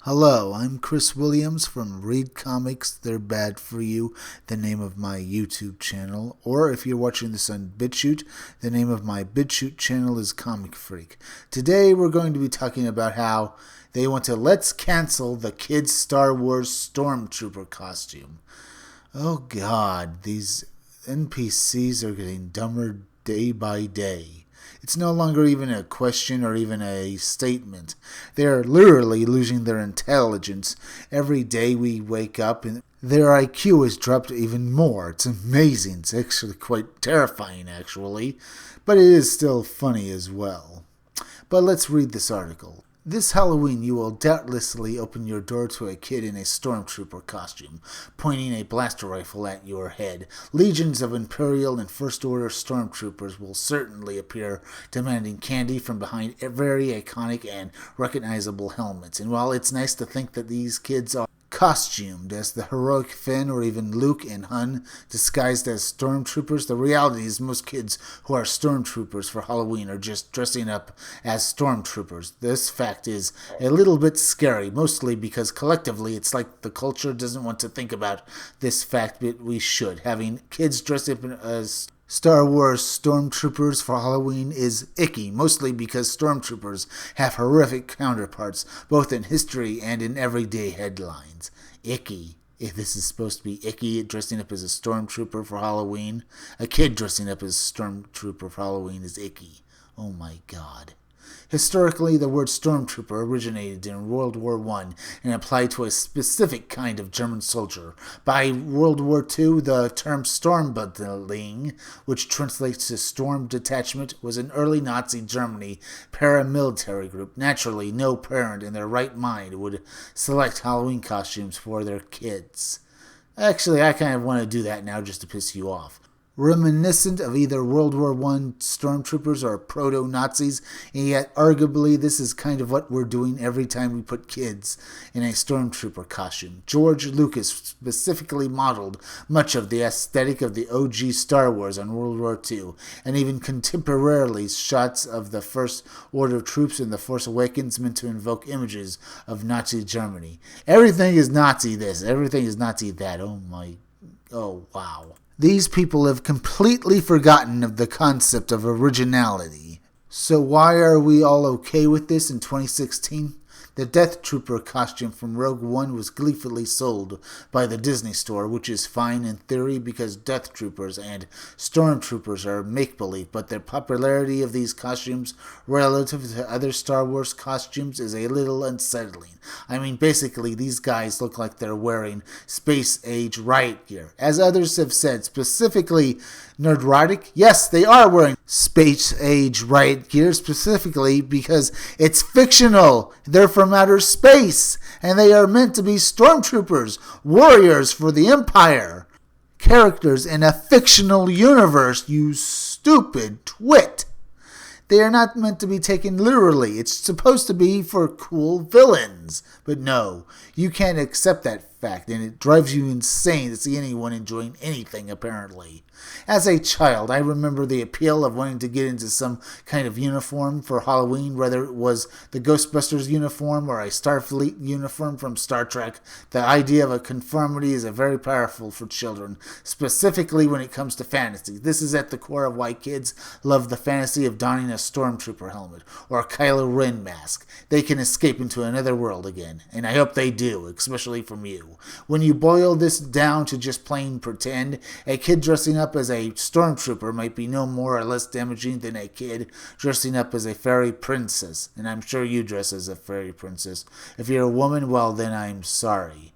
Hello, I'm Chris Williams from Read Comics, They're Bad For You, the name of my YouTube channel. Or if you're watching this on BitChute, the name of my BitChute channel is Comic Freak. Today we're going to be talking about how they want to let's cancel the kids' Star Wars Stormtrooper costume. Oh God, these NPCs are getting dumber day by day. It's no longer even a question or even a statement. They are literally losing their intelligence. Every day we wake up and their IQ has dropped even more. It's amazing. It's actually quite terrifying, actually. But it is still funny as well. But let's read this article. This Halloween, you will doubtlessly open your door to a kid in a Stormtrooper costume, pointing a blaster rifle at your head. Legions of Imperial and First Order Stormtroopers will certainly appear, demanding candy from behind very iconic and recognizable helmets. And while it's nice to think that these kids are costumed as the heroic Finn or even Luke and Han disguised as Stormtroopers, the reality is most kids who are Stormtroopers for Halloween are just dressing up as Stormtroopers. This fact is a little bit scary, mostly because collectively it's like the culture doesn't want to think about this fact, but we should. Having kids dressed up as Star Wars Stormtroopers for Halloween is icky, mostly because Stormtroopers have horrific counterparts, both in history and in everyday headlines. Icky. If this is supposed to be icky, dressing up as a Stormtrooper for Halloween, a kid dressing up as a Stormtrooper for Halloween is icky. Oh my God. Historically, the word Stormtrooper originated in World War I and applied to a specific kind of German soldier. By World War II, the term Sturmabteilung, which translates to Storm Detachment, was an early Nazi Germany paramilitary group. Naturally, no parent in their right mind would select Halloween costumes for their kids. Actually, I kind of want to do that now just to piss you off. Reminiscent of either World War I Stormtroopers or proto-Nazis, and yet arguably this is kind of what we're doing every time we put kids in a Stormtrooper costume. George Lucas specifically modeled much of the aesthetic of the OG Star Wars on World War II, and even contemporarily shots of the First Order troops in The Force Awakens meant to invoke images of Nazi Germany. Everything is Nazi this, everything is Nazi that. Oh wow. These people have completely forgotten of the concept of originality. So why are we all okay with this in 2016? The Death Trooper costume from Rogue One was gleefully sold by the Disney Store, which is fine in theory because Death Troopers and Stormtroopers are make-believe, but the popularity of these costumes relative to other Star Wars costumes is a little unsettling. I mean, basically, these guys look like they're wearing space-age riot gear. As others have said, specifically Nerdrotic, yes, they are wearing space-age riot gear specifically because it's fictional. They're from outer space, and they are meant to be stormtroopers, warriors for the Empire. Characters in a fictional universe, you stupid twit. They are not meant to be taken literally. It's supposed to be for cool villains. But no, you can't accept that fact, and it drives you insane to see anyone enjoying anything, apparently. As a child, I remember the appeal of wanting to get into some kind of uniform for Halloween, whether it was the Ghostbusters uniform or a Starfleet uniform from Star Trek. The idea of a conformity is very powerful for children, specifically when it comes to fantasy. This is at the core of why kids love the fantasy of donning a Stormtrooper helmet or a Kylo Ren mask. They can escape into another world again, and I hope they do, especially from you. When you boil this down to just plain pretend, a kid dressing up as a Stormtrooper might be no more or less damaging than a kid dressing up as a fairy princess. And I'm sure you dress as a fairy princess. If you're a woman, well then I'm sorry.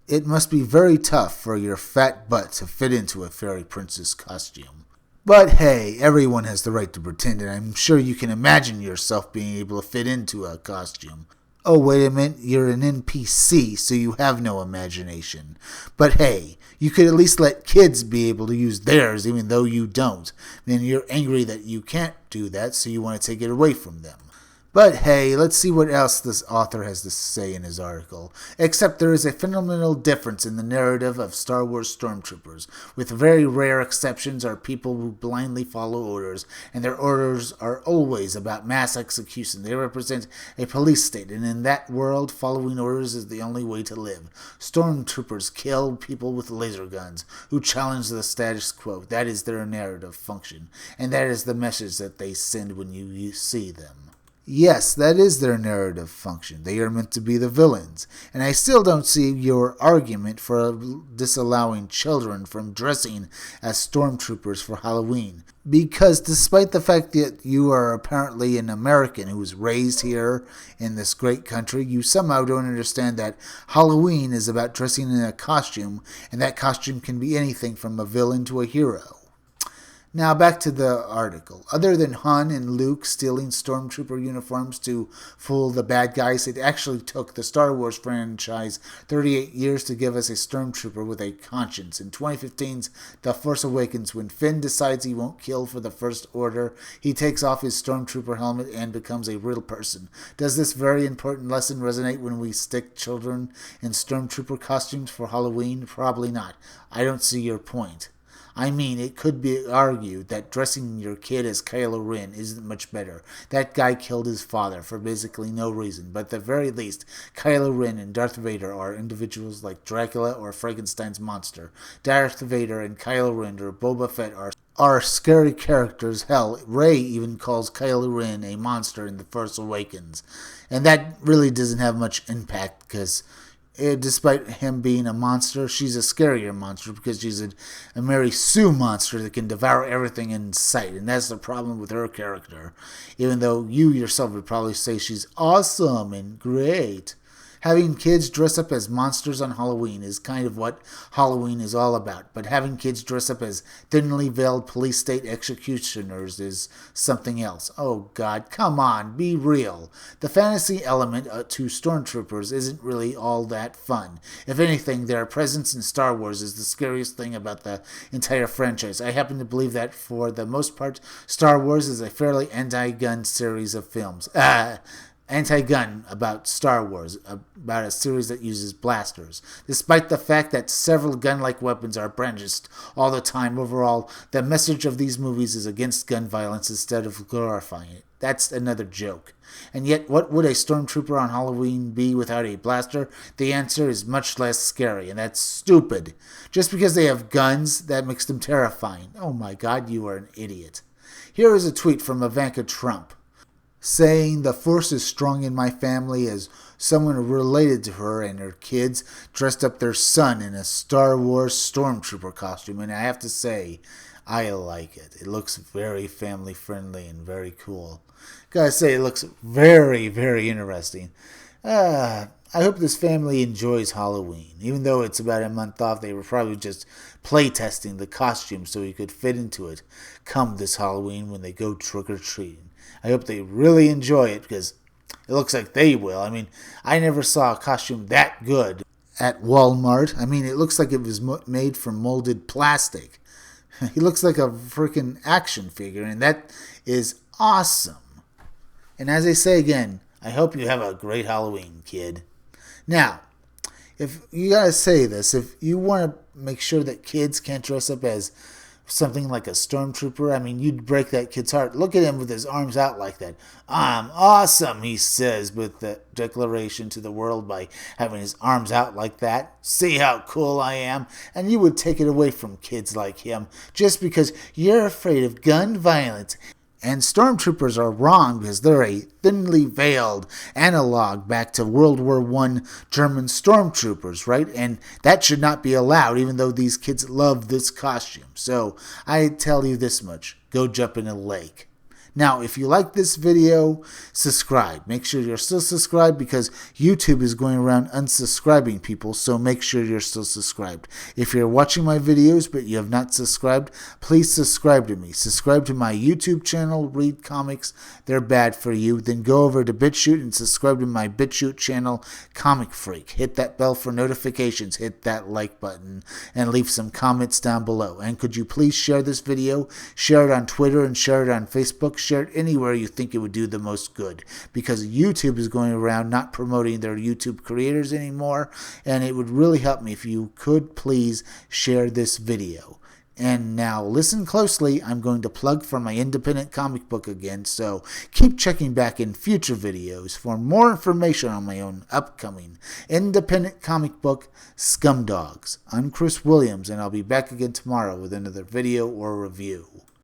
It must be very tough for your fat butt to fit into a fairy princess costume. But hey, everyone has the right to pretend, and I'm sure you can imagine yourself being able to fit into a costume. Oh, wait a minute, you're an NPC, so you have no imagination. But hey, you could at least let kids be able to use theirs even though you don't. Then you're angry that you can't do that, so you want to take it away from them. But hey, let's see what else this author has to say in his article. Except there is a fundamental difference in the narrative of Star Wars Stormtroopers. With very rare exceptions are people who blindly follow orders, and their orders are always about mass execution. They represent a police state, and in that world, following orders is the only way to live. Stormtroopers kill people with laser guns, who challenge the status quo. That is their narrative function, and that is the message that they send when you see them. Yes, that is their narrative function. They are meant to be the villains. And I still don't see your argument for disallowing children from dressing as stormtroopers for Halloween. Because despite the fact that you are apparently an American who was raised here in this great country, you somehow don't understand that Halloween is about dressing in a costume, and that costume can be anything from a villain to a hero. Now back to the article. Other than Han and Luke stealing stormtrooper uniforms to fool the bad guys, it actually took the Star Wars franchise 38 years to give us a stormtrooper with a conscience. In 2015's The Force Awakens, when Finn decides he won't kill for the First Order, he takes off his stormtrooper helmet and becomes a real person. Does this very important lesson resonate when we stick children in stormtrooper costumes for Halloween? Probably not. I don't see your point. I mean, it could be argued that dressing your kid as Kylo Ren isn't much better. That guy killed his father for basically no reason, but at the very least, Kylo Ren and Darth Vader are individuals like Dracula or Frankenstein's monster. Darth Vader and Kylo Ren or Boba Fett are scary characters. Hell, Rey even calls Kylo Ren a monster in The Force Awakens. And that really doesn't have much impact because despite him being a monster, she's a scarier monster because she's a Mary Sue monster that can devour everything in sight. And that's the problem with her character. Even though you yourself would probably say she's awesome and great. Having kids dress up as monsters on Halloween is kind of what Halloween is all about. But having kids dress up as thinly veiled police state executioners is something else. Oh God, come on, be real. The fantasy element to Stormtroopers isn't really all that fun. If anything, their presence in Star Wars is the scariest thing about the entire franchise. I happen to believe that for the most part, Star Wars is a fairly anti-gun series of films. Anti-gun about Star Wars, about a series that uses blasters. Despite the fact that several gun-like weapons are brandished all the time, overall, the message of these movies is against gun violence instead of glorifying it. That's another joke. And yet, what would a stormtrooper on Halloween be without a blaster? The answer is much less scary, and that's stupid. Just because they have guns, that makes them terrifying. Oh my God, you are an idiot. Here is a tweet from Ivanka Trump, saying the force is strong in my family as someone related to her and her kids dressed up their son in a Star Wars Stormtrooper costume. And I have to say, I like it. It looks very family friendly and very cool. Gotta say, it looks very, very interesting. I hope this family enjoys Halloween. Even though it's about a month off, they were probably just playtesting the costume so he could fit into it come this Halloween when they go trick-or-treating. I hope they really enjoy it because it looks like they will. I mean, I never saw a costume that good at Walmart. I mean, it looks like it was made from molded plastic. He looks like a freaking action figure, and that is awesome. And as I say again, I hope you have a great Halloween, kid. Now, if you gotta say this, if you want to make sure that kids can't dress up as something like a stormtrooper, I mean, you'd break that kid's heart. Look at him with his arms out like that. I'm awesome, he says with the declaration to the world by having his arms out like that. See how cool I am? And you would take it away from kids like him just because you're afraid of gun violence. And stormtroopers are wrong because they're a thinly veiled analog back to World War I German stormtroopers, right? And that should not be allowed, even though these kids love this costume. So I tell you this much, go jump in a lake. Now, if you like this video, subscribe. Make sure you're still subscribed because YouTube is going around unsubscribing people, so make sure you're still subscribed. If you're watching my videos but you have not subscribed, please subscribe to me. Subscribe to my YouTube channel, Read Comics, They're Bad For You. Then go over to BitChute and subscribe to my BitChute channel, Comic Freak. Hit that bell for notifications, hit that like button, and leave some comments down below. And could you please share this video? Share it on Twitter and share it on Facebook. share it anywhere you think it would do the most good, because YouTube is going around not promoting their YouTube creators anymore, and it would really help me if you could please share this video. And now listen closely, I'm going to plug for my independent comic book again, so keep checking back in future videos for more information on my own upcoming independent comic book, Scumdogs. I'm Chris Williams, and I'll be back again tomorrow with another video or review.